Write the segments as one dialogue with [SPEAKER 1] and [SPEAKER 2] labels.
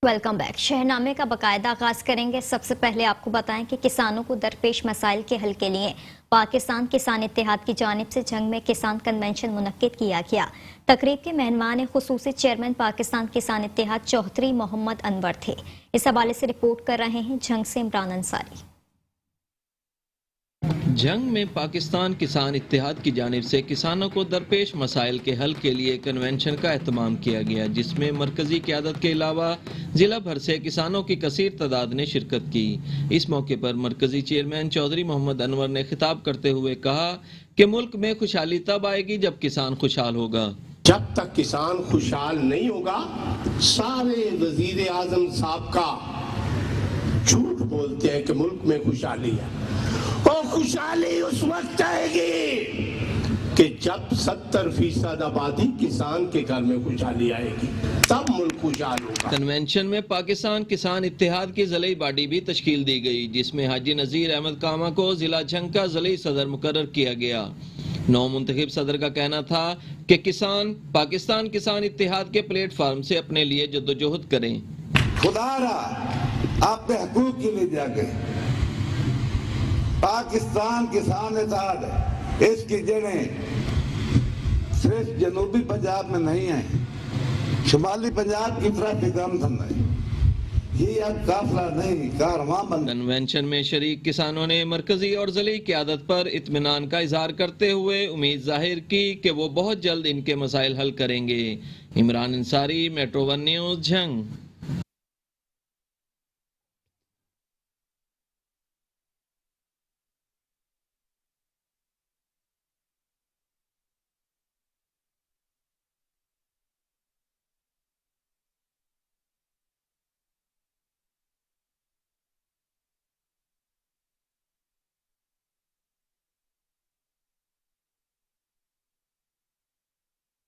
[SPEAKER 1] Welcome back. शहरनामे का बाकायदा आगाज करेंगे। सबसे पहले आपको बताएं कि किसानों को दरपेश मसाइल के हल के लिए पाकिस्तान किसान इत्तेहाद की जानिब से जंग में किसान कन्वेंशन मुनक्किद किया गया। तकरीब के मेहमान खुसूसी चेयरमैन पाकिस्तान किसान इत्तेहाद चौधरी मोहम्मद अनवर थे। इस हवाले से रिपोर्ट कर रहे हैं जंग से इमरान अंसारी।
[SPEAKER 2] जंग में पाकिस्तान किसान इत्तेहाद की जानिब से किसानों को दरपेश मसाइल के हल के लिए कन्वेंशन का एहतमाम किया गया, जिसमें मरकजी क़यादत के अलावा जिला भर से किसानों की कसीर तादाद ने शिरकत की। इस मौके पर मरकजी चेयरमैन चौधरी मोहम्मद अनवर ने खिताब करते हुए कहा कि मुल्क में खुशहाली तब आएगी जब किसान खुशहाल होगा।
[SPEAKER 3] जब तक किसान खुशहाल नहीं होगा, सारे वजीर आजम साहब का झूठ बोलते हैं कि मुल्क में खुशहाली है। और खुशहाली उस वक्त आएगी कि जब 70% आबादी किसान के घर में खुशहाली आएगी, तब मुल्क खुशहाल होगा।
[SPEAKER 2] कन्वेंशन में पाकिस्तान किसान इत्तेहाद की ज़िले बॉडी भी तश्कील दी गई, जिसमें हाजी नज़ीर अहमद कामा को जिला जंग का ज़िले सदर मुकर्रर किया गया। नौ मुंतखब सदर का कहना था कि किसान पाकिस्तान किसान इत्तेहाद के प्लेटफार्म से अपने लिए जद्दोजहद करें।
[SPEAKER 4] खुदारा अपने हकूक के लिए जागे। पाकिस्तान किसान इत्तेहाद है, इसकी जड़ें सिर्फ जनूबी पंजाब में नहीं है, शुमाली पंजाब की तरफ एकदम है। ये अब काफिला नहीं, कारवां बन।
[SPEAKER 2] कन्वेंशन में शरीक किसानों ने मरकजी और ज़िली क़यादत पर इत्मीनान का इजहार करते हुए उम्मीद जाहिर की कि वो बहुत जल्द इनके मसाइल हल करेंगे। इमरान अंसारी, मेट्रो 1 न्यूज़, जंग।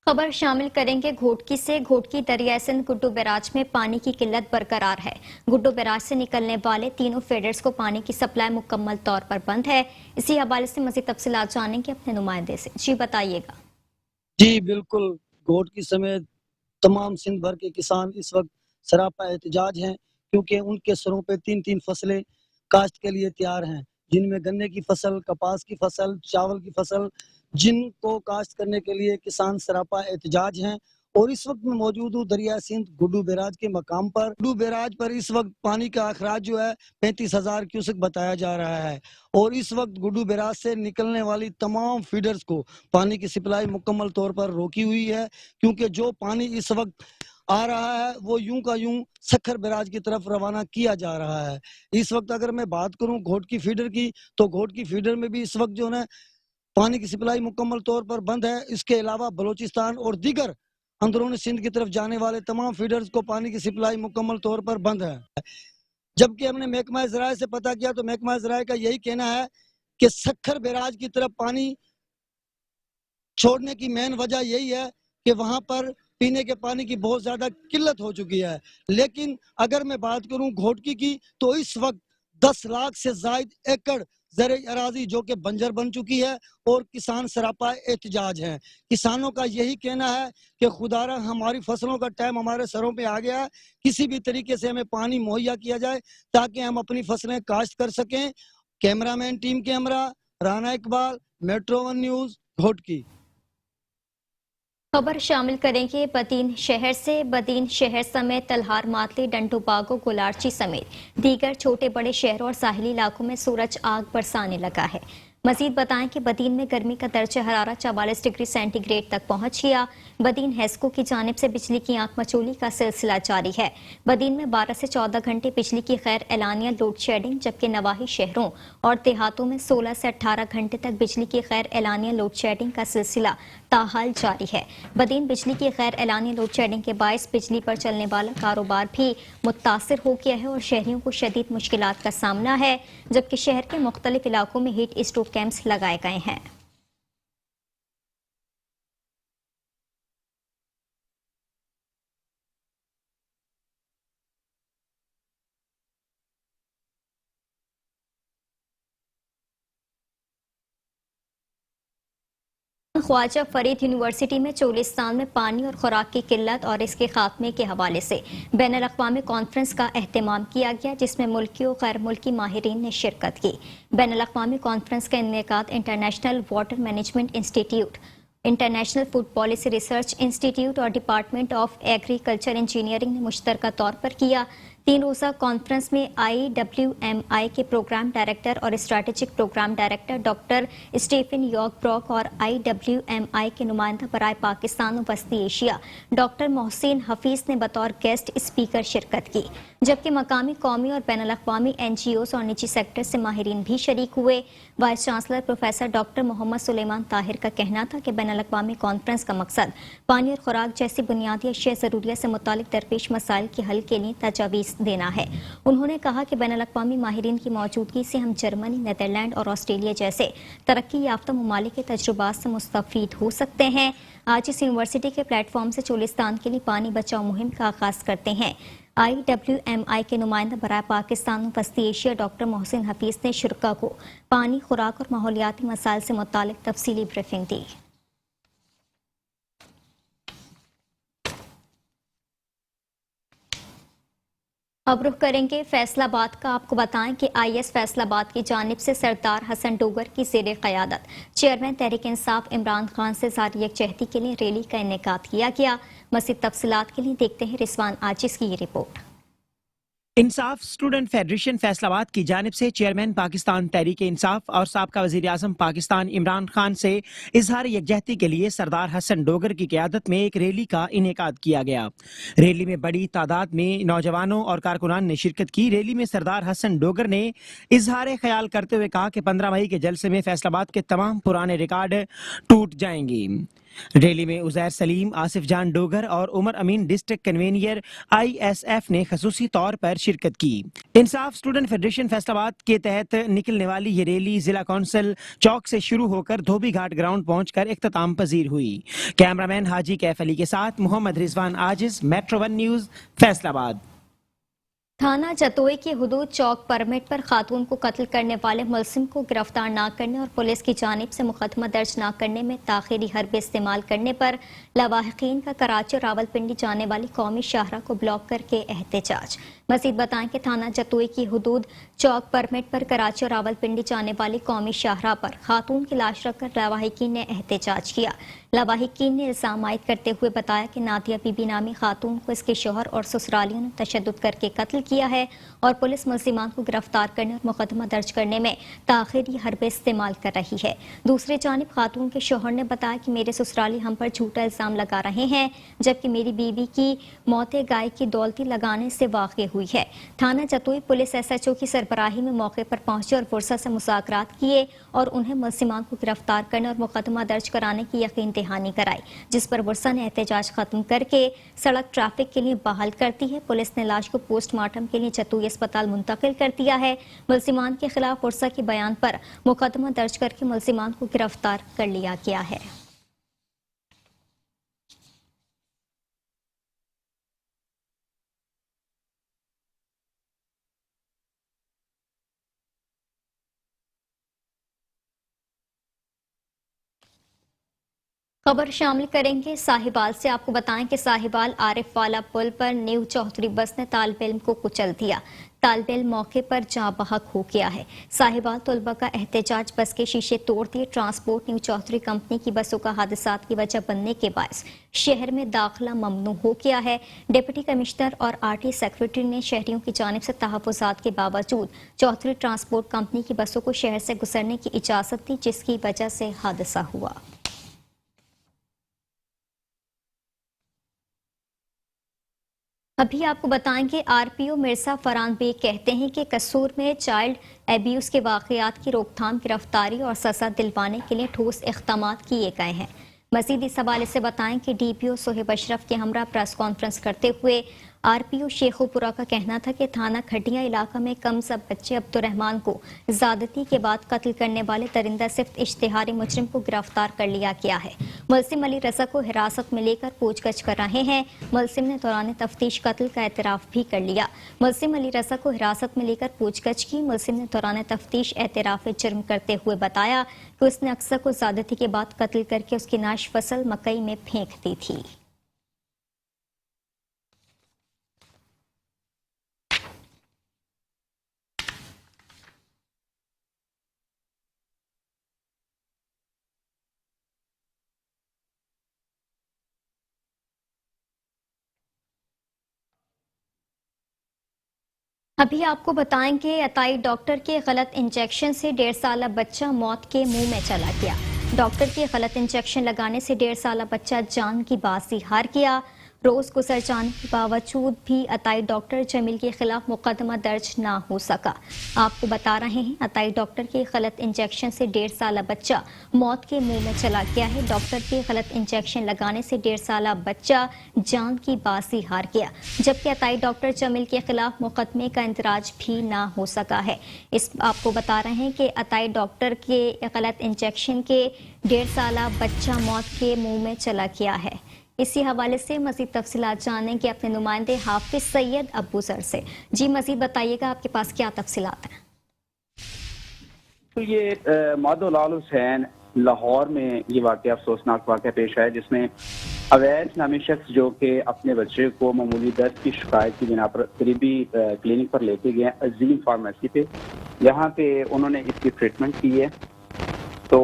[SPEAKER 1] खबर शामिल करेंगे घोटकी से। घोटकी दरिया सिंध गुड्डू बैराज में पानी की किल्लत बरकरार है। गुड्डू बैराज से निकलने वाले तीनों फीडर्स को पानी की सप्लाई मुकम्मल तौर पर बंद है। इसी हवाले से मजीद तफसीलात जानेंगे अपने नुमाइंदे से। जी बताइएगा।
[SPEAKER 5] जी बिल्कुल, घोटकी समेत तमाम सिंध भर के किसान इस वक्त सरापा एहतजाज हैं, क्योंकि उनके सरों पे 3-3 फसलें काश्त के लिए तैयार हैं, जिनमें गन्ने की फसल, कपास की फसल, चावल की फसल, जिनको काश्त करने के लिए किसान सरापा एहतजाज हैं। और इस वक्त मैं मौजूद हूँ दरिया सिंध गुड्डू बैराज के मकाम पर। गुड्डू बैराज पर इस वक्त पानी का अखराज जो है 35,000 क्यूसेक बताया जा रहा है। और इस वक्त गुड्डू बैराज से निकलने वाली तमाम फीडर्स को पानी की सप्लाई मुकम्मल तौर पर रोकी हुई है, क्योंकि जो पानी इस वक्त आ रहा है वो यूं का यूं सखर बैराज की तरफ रवाना किया जा रहा है। इस वक्त अगर मैं बात करूं घोटकी फीडर की, तो घोटकी फीडर में भी इस वक्त जो है पानी की सप्लाई मुकम्मल तौर पर बंद है। इसके अलावा बलोचिस्तान और दीगर अंदरूनी सिंध की तरफ जाने वाले तमाम फीडर्स को पानी की सप्लाई मुकम्मल तौर पर बंद है। जबकि हमने महकमा ज़राए से पता किया तो महकमा ज़राए का यही कहना है कि सखर बैराज की तरफ पानी छोड़ने की मेन वजह यही है कि वहां पर पीने के पानी की बहुत ज्यादा किल्लत हो चुकी है। लेकिन अगर मैं बात करूं घोटकी की, तो इस वक्त 10 लाख से जायद एकड़ ज़र अराजी जो कि बंजर बन चुकी है और किसान सरापा एहतजाज हैं। किसानों का यही कहना है कि खुदारा हमारी फसलों का टाइम हमारे सरों पे आ गया है, किसी भी तरीके से हमें पानी मुहैया किया जाए ताकि हम अपनी फसलें काश्त कर सकें। कैमरामैन टीम के हमरा राना इकबाल, मेट्रो 1 न्यूज़, घोटकी।
[SPEAKER 1] खबर शामिल करेंगे बदीन शहर से। बदीन शहर समेत तलहार, मातली, डंटूबागो, गुलारची समेत दीगर छोटे बड़े शहरों और साहिली इलाकों में सूरज आग बरसाने लगा है। मजीद बताएं कि बदीन में गर्मी का दर्जा हरारत 44 डिग्री सेंटीग्रेड तक पहुंच गया। बदीन हेस्को की जानिब से बिजली की आंख मचोली का सिलसिला जारी है। बदीन में 12 से 14 घंटे बिजली की गैर एलानिया लोड शेडिंग, जबकि नवाही शहरों और देहातों में 16 से 18 घंटे तक बिजली की गैर एलानिया लोड शेडिंग का सिलसिला ताहाल जारी है। बदीन बिजली की गैर एलानिया लोड शेडिंग के बायस बिजली पर चलने वाला कारोबार भी मुतासिर हो गया है और शहरियों को शदीद मुश्किलात का सामना है, जबकि शहर के मुख्तलिफ इलाकों में हीट स्ट्रोक कैंप्स लगाए गए हैं। ख्वाजा फरीद यूनिवर्सिटी में चोलिस्तान में पानी और खुराक की किल्लत और इसके खात्मे के हवाले से बैनुल-अक़वामी कॉन्फ्रेंस का एहतमाम किया गया, जिसमें मुल्की और गैर मुल्की माहिरीन ने शिरकत की। बैनुल-अक़वामी कॉन्फ्रेंस का इनेकाद international water management institute, international food policy research institute और डिपार्टमेंट ऑफ एग्रीकल्चर इंजीनियरिंग ने मुश्तरका तौर पर किया। 3 रोज़ा कॉन्फ्रेंस में IWMI के प्रोग्राम डायरेक्टर और strategic program director doctor Stephen York Brock और IWMI के नुमाइंदा बराए पाकिस्तान और वस्ती एशिया डॉक्टर मोहसिन हफीज ने बतौर गेस्ट स्पीकर शिरकत की, जबकि मकामी, कौमी और बैनुल-अक़वामी NGOs और निजी सेक्टर से माहिरीन भी शरीक हुए। Vice chancellor professor doctor Mohammad Sulaiman Tahir का कहना था कि बैनुल-अक़वामी कॉन्फ्रेंस का मकसद पानी और खुराक जैसी बुनियादी अशिया ज़रूरियत से मुतालिक दरपेश मसाइल के हल के लिए तजावीज़ देना है। उन्होंने कहा कि बैनुल-अक़वामी माहिरीन की मौजूदगी से हम जर्मनी, नीदरलैंड और ऑस्ट्रेलिया जैसे तरक्की याफ्ता ममालिक के तजुर्बात से मुस्तफ़ीद हो सकते हैं। आज इस यूनिवर्सिटी के प्लेटफॉर्म से चोलिस्तान के लिए पानी बचाओ मुहिम का आगाज करते हैं। IWMI के नुमाइंदा बराए पाकिस्तान और वस्ती एशिया डॉक्टर मोहसिन हफीज ने शुरका को पानी, खुराक और माहौलियाती मसाइल से मुतालिक तफसीली ब्रीफिंग दी। अब रुख करेंगे फैसलाबाद का। आपको बताएं कि IS फैसलाबाद की जानिब से सरदार हसन डोगर की ज़ेरे क़यादत चेयरमैन तहरीक इंसाफ इमरान खान से ज़ारी यकजहती के लिए रैली का इनेकाद किया गया। मज़ीद तफसीलात के लिए देखते हैं रिजवान आजिज़ की ये रिपोर्ट।
[SPEAKER 6] इंसाफ स्टूडेंट फेडरेशन फैसलाबाद की जानिब से चेयरमैन पाकिस्तान तहरीक इंसाफ और साबका वज़ीर आज़म पाकिस्तान इमरान खान से इजहार यकजहती के लिए सरदार हसन डोगर की क़यादत में एक रैली का इनेकाद किया गया। रैली में बड़ी तादाद में नौजवानों और कारकुनान ने शिरकत की। रैली में सरदार हसन डोगर ने इजहार ख्याल करते हुए कहा कि 15 मई के जलसे में फैसलाबाद के तमाम पुराने रिकॉर्ड टूट जाएंगे। रैली में उज़ैर सलीम, आसिफ जान डोगर और उमर अमीन डिस्ट्रिक्ट कन्वेनियर ISF ने खसूसी तौर पर शिरकत की। इंसाफ स्टूडेंट फेडरेशन फैसलाबाद के तहत निकलने वाली ये रैली जिला कौंसिल चौक से शुरू होकर धोबी घाट ग्राउंड पहुंचकर इख्तिताम पजीर हुई। कैमरामैन हाजी कैफ अली के साथ मोहम्मद रिजवान आजिज, मेट्रो 1 न्यूज, फैसलाबाद।
[SPEAKER 1] थाना जतोई की हुदूद चौक परमिट पर खातून को कत्ल करने वाले मुलजिम को गिरफ्तार न करने और पुलिस की जानिब से मुकदमा दर्ज न करने में ताखीरी हरबे इस्तेमाल करने पर लवाहिकीन का कराची और रावलपिंडी जाने वाली कौमी शाहरा को ब्लॉक करके एहतजाज। मजीद बताएं कि थाना जतोई की हुदूद चौक परमिट पर कराची और रावलपिंडी जाने वाली कौमी शाहरा पर खातून की लाश रखकर लवाहिकीन ने एहतजाज किया। लवाहिकीन ने इल्जाम आयद करते हुए बताया कि नादिया बीबी नामी खातून को इसके शोहर और ससुरालियों ने तशद्दुद करके कत्ल किया है और पुलिस मुल्जिमान को गिरफ्तार करने और मुकदमा दर्ज करने में ताखीरी हरबे इस्तेमाल कर रही है। दूसरी जानिब खातून के शोहर ने बताया कि मेरे ससुराली हम पर झूठा इल्जाम लगा रहे हैं, जबकि मेरी बीवी की मौत गाय की दौलती लगाने से वाक़ई हुई है। थाना जतोई पुलिस SHO की सरबराही में मौके पर पहुंचे और फुर्सत से मुज़ाकरात किए और उन्हें मुल्जिमान को गिरफ्तार करने और मुकदमा दर्ज कराने की यकीन दहानी कराई, जिस पर वर्षा ने एहतजाज खत्म करके सड़क ट्रैफिक के लिए बहाल कर दी है। पुलिस ने लाश को पोस्टमार्टम के लिए जतोई अस्पताल मुंतकिल कर दिया है। मुल्जिमान के खिलाफ वर्षा के बयान पर मुकदमा दर्ज करके मुल्जिमान को गिरफ्तार कर लिया गया है। खबर शामिल करेंगे साहिवाल से। आपको बताएं कि साहिवाल आरिफ वाला पुल पर न्यू चौधरी बस ने तालिब इल्म को कुचल दिया। तालिब इल्म मौके पर जाँ बहक हो गया है। साहिवाल तलबा का एहतजाज बस के शीशे तोड़ दिए। ट्रांसपोर्ट न्यू चौधरी कंपनी की बसों का हादसात की वजह बनने के बायस शहर में दाखिला ममनू हो गया है। डिप्टी कमिश्नर और RT सेक्रेटरी ने शहरियों की जानिब से तहफ़्फ़ुज़ात के बावजूद चौधरी ट्रांसपोर्ट कंपनी की बसों को शहर से गुजरने की इजाज़त दी, जिसकी वजह से हादसा हुआ। अभी आपको बताएंगे RPO मिर्जा फरहान बेग कहते हैं कि कसूर में चाइल्ड एब्यूज़ के वाक़यात की रोकथाम, गिरफ्तारी और सज़ा दिलवाने के लिए ठोस इक़दामात किए गए हैं। मज़ीद इस हवाले से बताएं कि DPO सोहेब अशरफ के हमरा प्रेस कॉन्फ्रेंस करते हुए आरपीओ शेखोपुरा का कहना था कि थाना खटिया इलाका में कम सब बच्चे अब्दुर्रहमान को ज्यादती के बाद कत्ल करने वाले दरिंदा सिफ्त इश्तिहारी मुजरिम को गिरफ्तार कर लिया गया है। मुलसिम अली रजा को हिरासत में लेकर पूछगछ कर रहे हैं। मुलसिम ने दौरान तफ्तीश कत्ल का एतराफ भी कर लिया। मुलसिम अली रजा को हिरासत में लेकर पूछगछ की। मुलसिम ने दौरान तफ्तीश एतराफ जुर्म करते हुए बताया कि उसने अक्सर को ज्यादती के बाद कत्ल करके उसकी नाश फसल मकई में फेंक दी थी। अभी आपको बताएंगे अताई डॉक्टर के गलत इंजेक्शन से 1.5 साला बच्चा मौत के मुंह में चला गया। डॉक्टर के गलत इंजेक्शन लगाने से 1.5 साला बच्चा जान की बाजी हार गया। रोज गुजर जाने के बावजूद भी अताई डॉक्टर जमील के खिलाफ मुकदमा दर्ज ना हो सका। आपको बता रहे हैं अताई डॉक्टर के गलत इंजेक्शन से 1.5 साला बच्चा मौत के मुंह में चला गया है। डॉक्टर के गलत इंजेक्शन लगाने से 1.5 साला बच्चा जान की बाजी हार गया, जबकि अताई डॉक्टर जमील के खिलाफ मुकदमे का इंदराज भी ना हो सका है। आपको बता रहे हैं कि अताई डॉक्टर के गलत इंजेक्शन के 1.5 साला बच्चा मौत के मुंह में चला गया है। इसी हवाले से मजीद तफसीलात जानेंगे अपने नुमाइंदे हाफिज सैयद अबू सर से। जी मजीद बताइएगा, आपके पास क्या तफसीलात हैं?
[SPEAKER 7] तो ये मादुलाल हुसैन लाहौर में ये वाक़या अफसोसनाक वाक़या पेश आया, जिसमें अवैध नामी शख्स जो कि अपने बच्चे को मामूली दर्द की शिकायत की बिना पर करीबी क्लिनिक पर लेके गए अजीम फार्मेसी पे, जहाँ पे उन्होंने इसकी ट्रीटमेंट की है। तो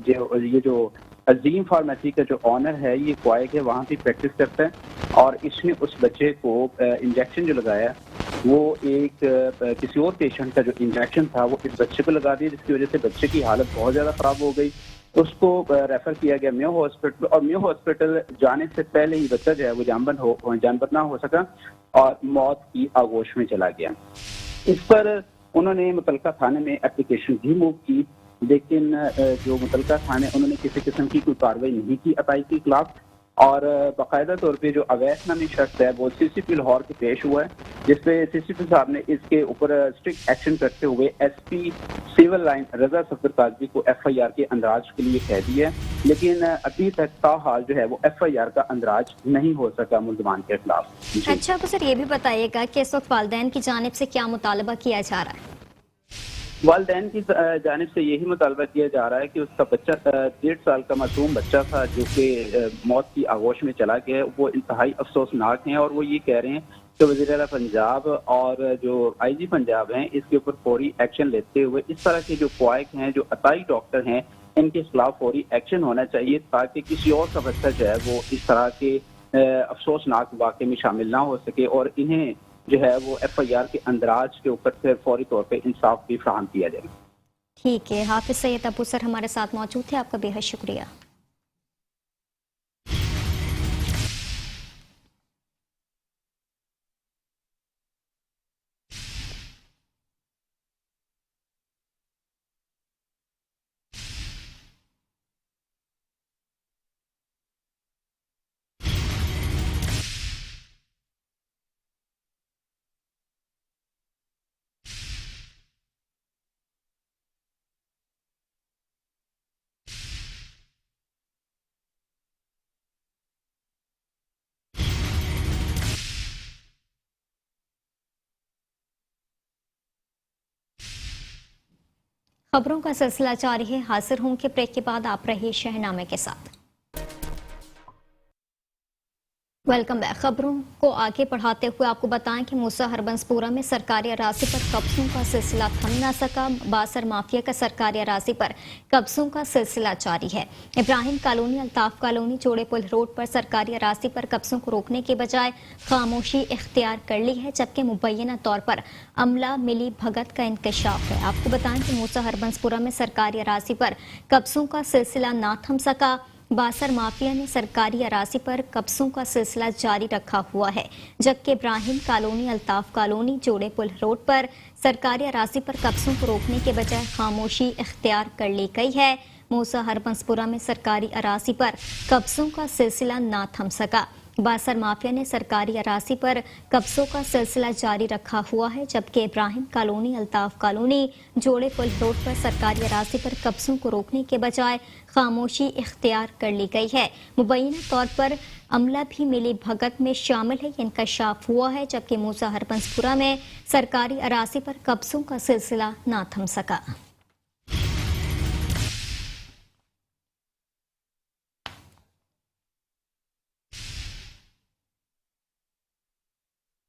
[SPEAKER 7] ये जो अजीम फार्मेसी का जो ऑनर है ये क्वाइक है, वहाँ पे प्रैक्टिस करता है और इसने उस बच्चे को इंजेक्शन जो लगाया वो एक किसी और पेशेंट का जो इंजेक्शन था वो इस बच्चे को लगा दिया, जिसकी वजह से बच्चे की हालत बहुत ज़्यादा ख़राब हो गई। उसको रेफर किया गया मेयो हॉस्पिटल, और मेयो हॉस्पिटल जाने से पहले ही बच्चा जो है वो जानबर ना हो सका और मौत की आगोश में चला गया। इस पर उन्होंने मुतलका थाने में एप्लीकेशन भी मूव की, लेकिन जो मुतलका थाने उन्होंने किसी किस्म की कोई कार्रवाई नहीं की अताई के खिलाफ, और बाकायदा तौर पे जो अवैध नामी शख्स है वो सीसीपी लाहौर के पेश हुआ है, जिसपे सीसीपी साहब ने इसके ऊपर स्ट्रिक्ट एक्शन करते हुए एसपी सिविल लाइन रजा सफदर काजरी को एफआईआर के अंदराज के लिए कह दिया है, लेकिन अभी तक ताहाल जो है वो एफआईआर का अंदराज नहीं हो सका मुल्जमान के खिलाफ। अच्छा
[SPEAKER 1] तो सर ये भी बताइएगा कि इस वक्त वालिदैन की जानिब से क्या मुतालबा किया जा रहा है?
[SPEAKER 7] वालिदैन की जानिब से यही मुतालबा किया जा रहा है कि उसका बच्चा 1.5 साल का मासूम बच्चा था जो कि मौत की आगोश में चला गया, वो इंतहाई अफसोसनाक हैं, और वो ये कह रहे हैं कि वज़ीर आला पंजाब और जो आईजी पंजाब हैं इसके ऊपर फौरी एक्शन लेते हुए इस तरह के जो क्वाइक हैं, जो अताई डॉक्टर हैं, इनके खिलाफ फौरी एक्शन होना चाहिए ताकि किसी और का बच्चा जो है वो इस तरह के अफसोसनाक वाक़े में शामिल ना हो सके, और इन्हें जो है वो एफआईआर के अंदराज के ऊपर से फौरी तौर पे इंसाफ भी फराहम किया जाए।
[SPEAKER 1] ठीक है, हाफिज सैयद अबू सर हमारे साथ मौजूद थे, आपका बेहद शुक्रिया। खबरों का सिलसिला जारी है। हाजिर हूं कि ब्रेक के बाद आप रहिए शहनामे के साथ। Welcome back. खबरों को आगे बढ़ाते हुए आपको बताएं कि मूसा हरबंसपुरा में सरकारी अराजी पर कब्जों का सिलसिला थम न सका। बासर माफिया का सरकारी अराजी पर कब्जों का सिलसिला जारी है। इब्राहिम कॉलोनी, अल्ताफ कॉलोनी, जोड़े पुल रोड पर सरकारी अराजी पर कब्जों को रोकने के बजाय खामोशी इख्तियार कर ली है, जबकि मुबैना तौर पर अमला मिली भगत का इंकशाफ है। आपको बताएं कि मूसा हरबंसपुरा में सरकारी अराजी पर कब्जों का सिलसिला ना थम सका। बासर माफिया ने सरकारी अराजी पर कब्जों का सिलसिला जारी रखा हुआ है, जबकि इब्राहिम कॉलोनी, अल्ताफ कॉलोनी, जोड़े पुल रोड पर सरकारी अराजी पर कब्जों को रोकने के बजाय खामोशी इख्तियार कर ली गई है। मूसा हरबंसपुरा में सरकारी अराजी पर कब्जों का सिलसिला ना थम सका। बासर माफिया ने सरकारी अराजी पर कब्जों का सिलसिला जारी रखा हुआ है, जबकि इब्राहिम कॉलोनी, अल्ताफ कॉलोनी, जोड़े पुल रोड पर सरकारी अराजी पर कब्जों को रोकने के बजाय खामोशी इख्तियार कर ली गई है। मुबैना तौर पर अमला भी मिली भगत में शामिल है, इंकशाफ हुआ है, जबकि मूसा हरबंसपुरा में सरकारी अराजी पर कब्जों का सिलसिला ना थम सका।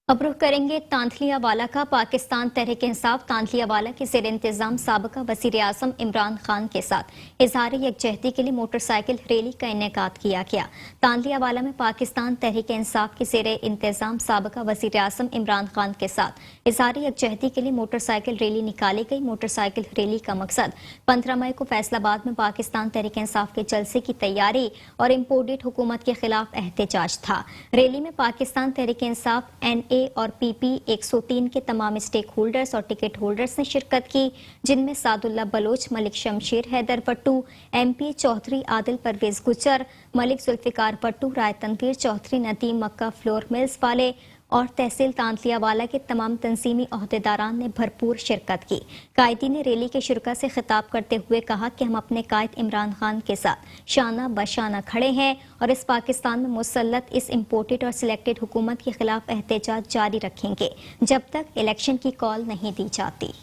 [SPEAKER 1] अब रुख करेंगे तांतलिया वाला का। पाकिस्तान तहरीक इंसाफ तांतलिया वाला के ज़ेर इंतजाम साबिका वज़ीर आज़म इमरान खान के साथ इज़हार यकजहती के लिए मोटरसाइकिल रैली का इनेकाद किया गया। तांतलिया वाला में पाकिस्तान तहरीक इंसाफ के ज़ेर इंतजाम साबिका वज़ीर आज़म इमरान खान के साथ इज़हार यकजहती के लिए मोटरसाइकिल रैली निकाली गई। मोटरसाइकिल रैली का मकसद 15 मई को फैसलाबाद में पाकिस्तान तहरीक इंसाफ के जलसे की तैयारी और इम्पोर्टेड हुकूमत के खिलाफ एहतजाज था। रैली में पाकिस्तान तहरीक इंसाफ NA और PP 103 के तमाम स्टेक होल्डर्स और टिकट होल्डर्स ने शिरकत की, जिनमें सादुल्ला बलोच, मलिक शमशेर हैदर पट्टू, MP चौधरी, आदिल परवेज गुजर, मलिक जुल्फिकार पट्टू, राय तनवीर चौधरी, नदीम मक्का फ्लोर मिल्स वाले और तहसील तांतलिया वाला के तमाम तंजीमी अहदेदारान ने भरपूर शिरकत की। कायदी ने रैली के शुरा से खिताब करते हुए कहा कि हम अपने कायद इमरान खान के साथ शाना बशाना खड़े हैं और इस पाकिस्तान में मुसल्लत इस इम्पोर्टेड और सिलेक्टेड हुकूमत के खिलाफ एहतजाज जारी रखेंगे जब तक इलेक्शन की कॉल नहीं दी जाती।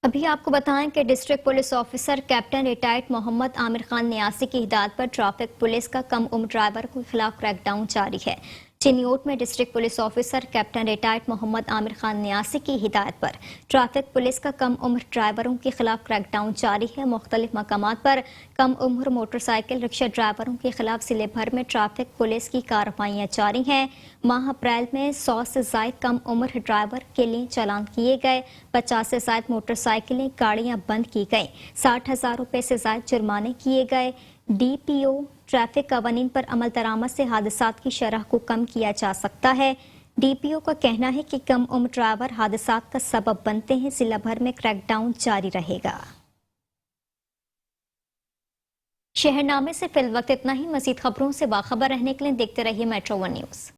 [SPEAKER 1] अभी आपको बताएं कि district police officer captain retired Mohammad Aamir Khan Niazi की हिदायत पर ट्रैफिक पुलिस का कम उम्र ड्राइवर के खिलाफ क्रैकडाउन जारी है। चिन्योट में district police officer captain retired Mohammad Aamir Khan Niazi की हिदायत पर ट्रैफिक पुलिस का कम उम्र ड्राइवरों के खिलाफ क्रैकडाउन जारी है। मुख्तलिफ मकामात पर कम उम्र मोटरसाइकिल रिक्शा ड्राइवरों के खिलाफ जिले भर में ट्रैफिक पुलिस की कार्रवाइयां जारी हैं। माह अप्रैल में 100 से ज्यादा कम उम्र ड्राइवर के लिए चालान किए गए। 50 से ज्यादा मोटरसाइकिलें गाड़ियां बंद की गई। 60,000 रुपए से ज्यादा जुर्माने किए गए। DPO ट्रैफिक कवानीन पर अमल दरामद से हादसात की शरह को कम किया जा सकता है। DPO का कहना है कि कम उम्र ड्राइवर हादसात का सबब बनते हैं। जिला भर में क्रैकडाउन जारी रहेगा। शहरनामे से फिल वक्त इतना ही। मजीद खबरों से बाखबर रहने के लिए देखते रहिए Metro One News।